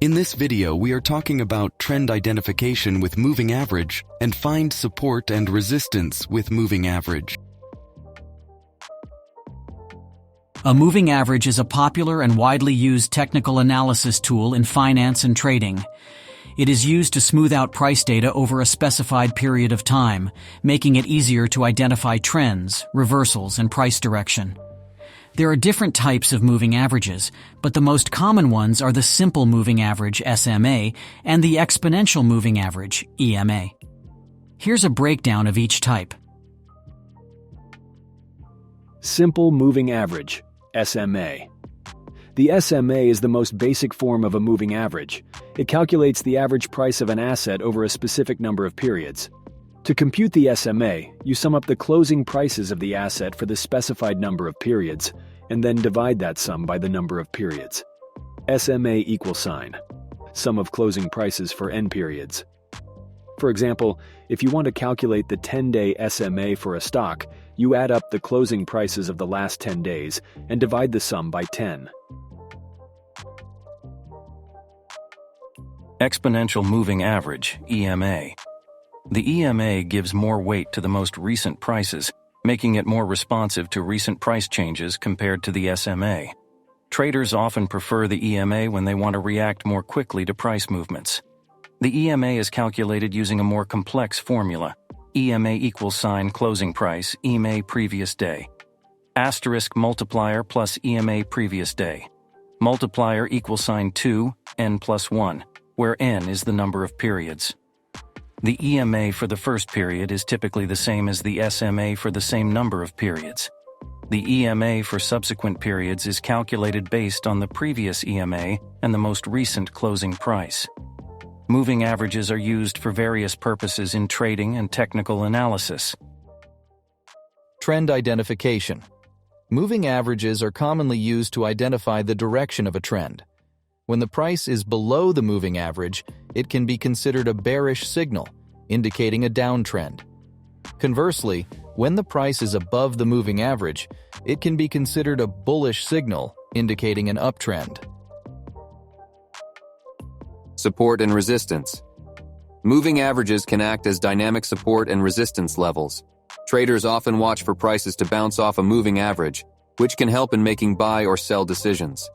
In this video, we are talking about trend identification with moving average and find support and resistance with moving average. A moving average is a popular and widely used technical analysis tool in finance and trading. It is used to smooth out price data over a specified period of time, making it easier to identify trends, reversals, and price direction. There are different types of moving averages, but the most common ones are the simple moving average (SMA) and the exponential moving average (EMA). Here's a breakdown of each type. Simple moving average (SMA). The SMA is the most basic form of a moving average. It calculates the average price of an asset over a specific number of periods. To compute the SMA, you sum up the closing prices of the asset for the specified number of periods, and then divide that sum by the number of periods. SMA equals sign, sum of closing prices for n periods. For example, if you want to calculate the 10-day SMA for a stock, you add up the closing prices of the last 10 days and divide the sum by 10. Exponential moving average, EMA. The EMA gives more weight to the most recent prices, making it more responsive to recent price changes compared to the SMA. Traders often prefer the EMA when they want to react more quickly to price movements. The EMA is calculated using a more complex formula. EMA equals sign closing price, EMA previous day. Asterisk multiplier plus EMA previous day. Multiplier equals sign 2, n plus 1, where n is the number of periods. The EMA for the first period is typically the same as the SMA for the same number of periods. The EMA for subsequent periods is calculated based on the previous EMA and the most recent closing price. Moving averages are used for various purposes in trading and technical analysis. Trend identification. Moving averages are commonly used to identify the direction of a trend. When the price is below the moving average, it can be considered a bearish signal, indicating a downtrend. Conversely, when the price is above the moving average, it can be considered a bullish signal, indicating an uptrend. Support and resistance. Moving averages can act as dynamic support and resistance levels. Traders often watch for prices to bounce off a moving average, which can help in making buy or sell decisions.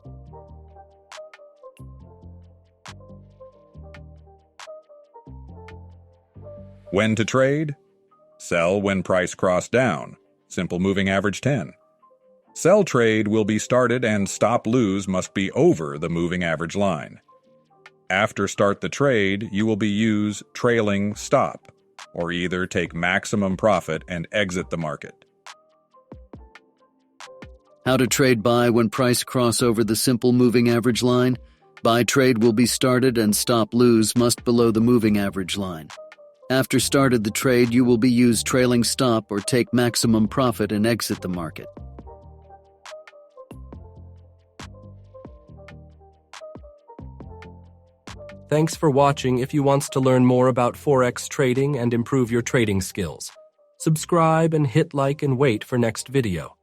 When to trade? Sell when price cross down, simple moving average 10. Sell trade will be started and stop lose must be over the moving average line. After start the trade, you will be use trailing stop, or either take maximum profit and exit the market. How to trade buy when price cross over the simple moving average line? Buy trade will be started and stop lose must below the moving average line. After started the trade, you will be use trailing stop or take maximum profit and exit the market. Thanks for watching. If you want to learn more about Forex trading and improve your trading skills, subscribe and hit like and wait for next video.